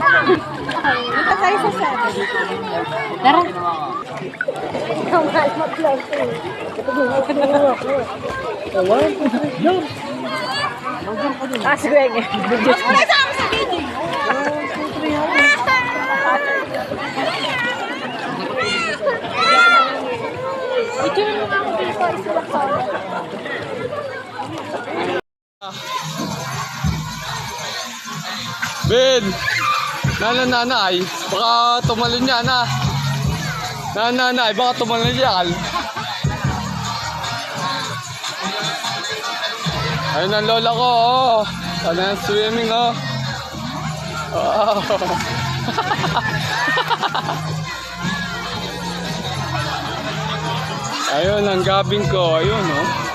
Dito tayo sa sana. Tara. Ikaw mahal mag-vlog eh. Ah, sige. Kasama sa video. Ito na lang ako dito. Isulak sa Ben! Nanay, baka tumalon yan ha. Nanay, baka tumalon yan. Ayun ang lola ko, oh. Ano yung swimming, oh. Oh. Ayun, ang gabing ko. Ayun, oh.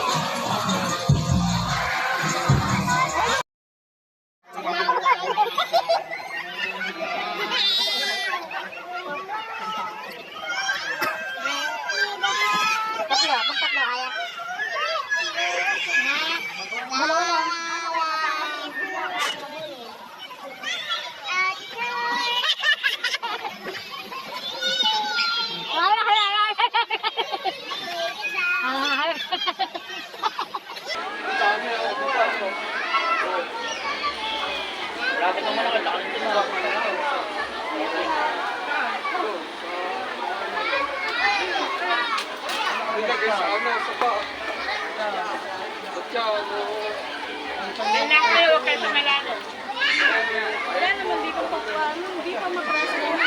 Wala naman, di pa paano, di pa makrasa yun.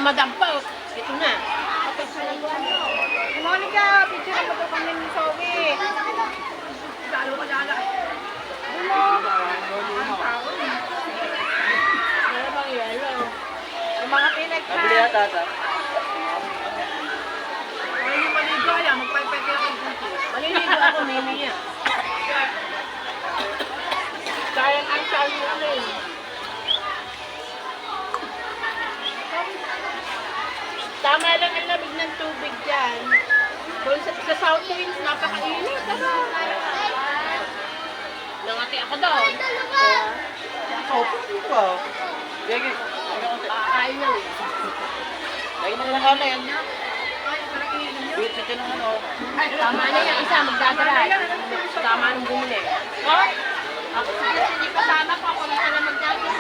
Madam pa, ito na. Monica, picture na ba kami ni Zoe? Lalo ka lala. Ano? Ang tao. Ano bang yelo? Yung mga pinag na. Nabili yata ata. Ay, yung maligo, ayan, magpapagay ako dito. Maliligo ako, mimi niya. Sayang ang sabi ano eh. Tama lang ang lamig ng tubig dyan. Doon sa South Winds, napakainit. Nangati ako doon. Opo pa. Sige. Kakain lang. Kain na lang kami. Wait, sa tinong ano. Tama na yung isa, magdadry. Tama nung bumili. Oh? Ako sige, hindi kasama ko. Ako na magdadry.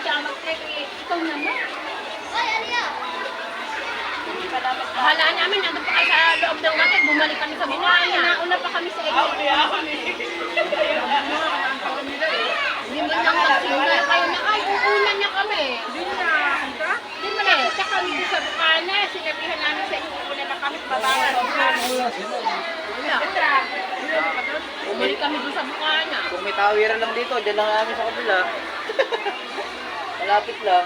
Siya mag-trek eh. Ikaw naman. Akala namin, nandun pa kayo sa loob ng market, bumalik kami sa buhay. Nauna pa kami sa ikaw. Hindi mo nang mag-signal kayo na, ay, uunan niya kami. Hindi mo nakita kami doon sa bukana. Sinabihan namin sa inyo, uunan na kami, babawal. Bumalik kami doon sa bukana. Kung may tawiran lang dito, dyan lang namin sa kabila. Malapit lang.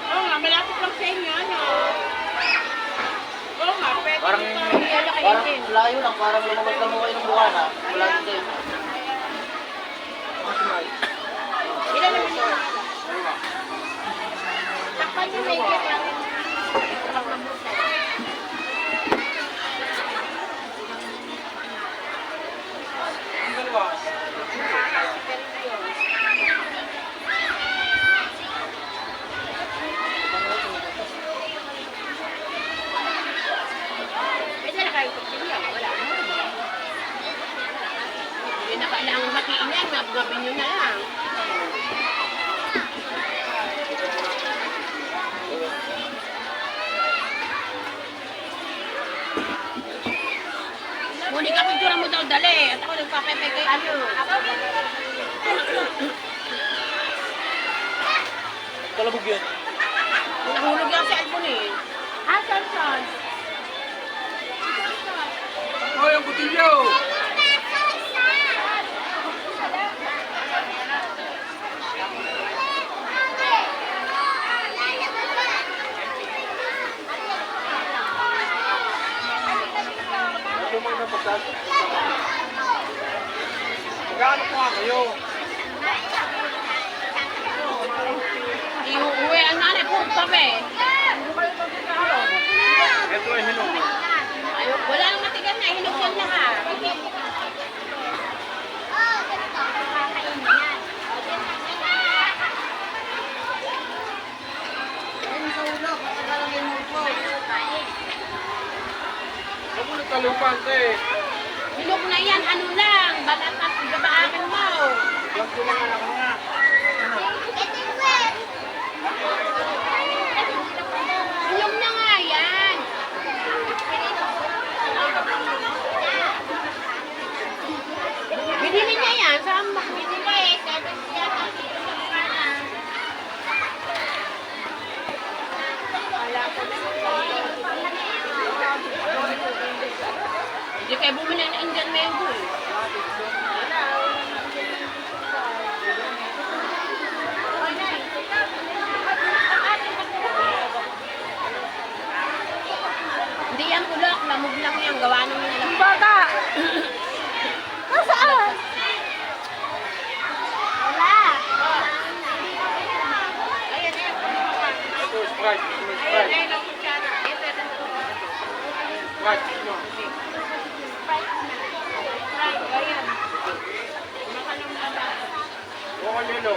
Oo nga, malapit lang sa inyo, ano? Oo nga, pwede Parang layo lang, parang lumabas lang mo kayo ng bukana. Malapit din. Ilan naman yun? Takpan nyo may get lang. Pwede na kayo kutsili, wala na. Hindi na kailangan matiin yan, mabgabin nyo na lang. Muli ka picture mo daw dali. At ako nagpapepe kay ano. Kalabog yun. Nahulog lang sa albon eh. Ah, saan? Oh, yung butilyo! Magkano po nga kayo? Iuwi ang nanay po kami. Ito ay hinog. Ayun, wala nang matigas na. Hinog yan lahat. pante. Bilog na yan, ano lang, balat at babaakin mo. Huwag ko lang anak mo nga. Bilog na nga yan. Binili niya yan, saan mo binili? Hindi kayo bumili ng Indian mango eh. Hindi yan tulak, lamog lang yan, gawa nung nilalang. Bata! Nasaan? Wala. Ayan, ayan. Ito, Sprite. Ayan, Sprite. ayan, ang kutsara. Ito, ito, ito. Sprite. No. Right, ayan. Makalong na ba? Huwag ang yelo.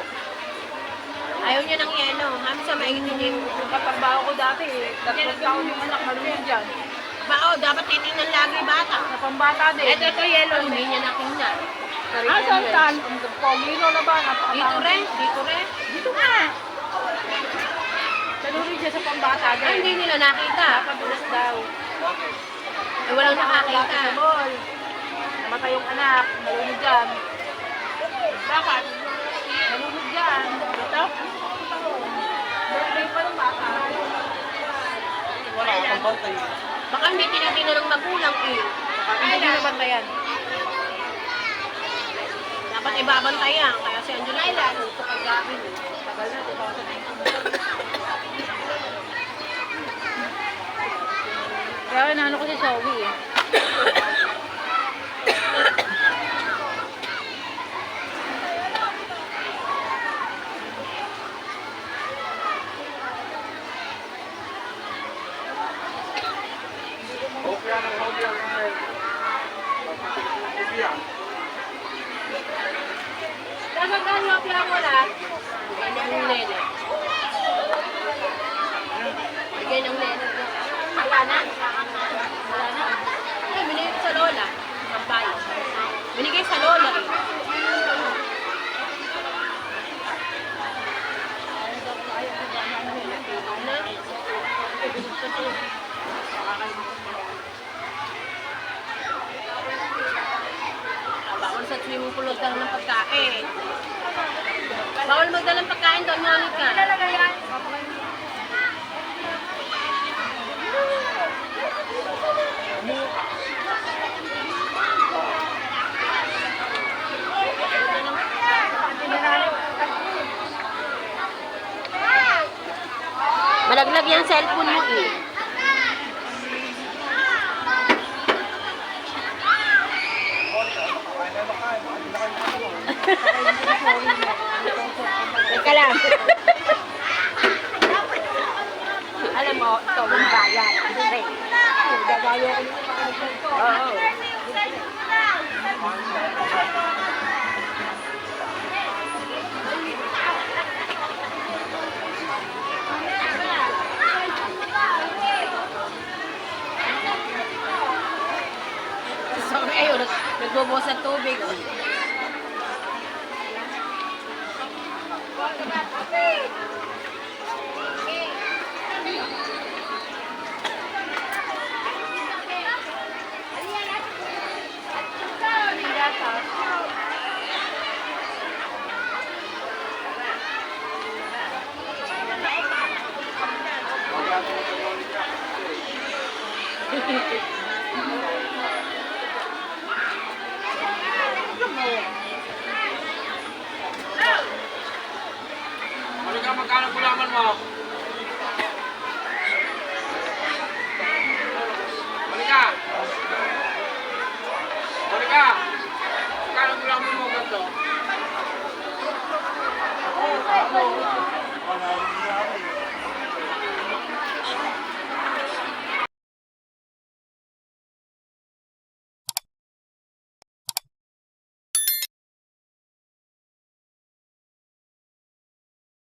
Ayaw niya ng yelo. Mami sa maingin niya yung Katrabaho ko dati eh. 3 taon yung anak, marunong dyan. bao, dapat titingnan lagi bata. Sa pambata din. Ito yelo, hindi niya nakingnan. Ah, saan? Ang pogino na ba? Dito rin, dito rin. Dito nga. Tanuri dyan sa pambata din. Ah, hindi nila nakita. Padulas daw. Eh, walang nakakita. Bol. Namatay yung anak. Malunod dyan. Bakit? Malunod dyan. Ito? Birthday pa ng bata. Wala akong bantay. Baka hindi tinitingnan ng magulang eh. Hindi nyo nabantayan. Dapat ibabantayan. Kaya si Angela Ilan, ito kagabi. Tagal na, 2019. Kaya naano ko si Zoe eh. Okay, ano, okay, ano. Okay, ano. Dapat gano'n yung pila mo lahat. Bigay ng nene. Bigay ng nene. Wala na. Wala na. Ay, binigay ko sa lola. Kampay. Binigay sa lola eh. Bawal sa swimming pool magdala ng pagkain. Bawal magdala ng pagkain doon, Monica. Malaglag yung cellphone mo eh. Teka lang. Alam mo, ito yung bayan. Hindi. Gagayo ko yung oo. Sorry, ayun. Nagbubuhos ng tubig. Ano ka magkano gulaman mo? Monica! Monica! Magkano gulaman mo ganito?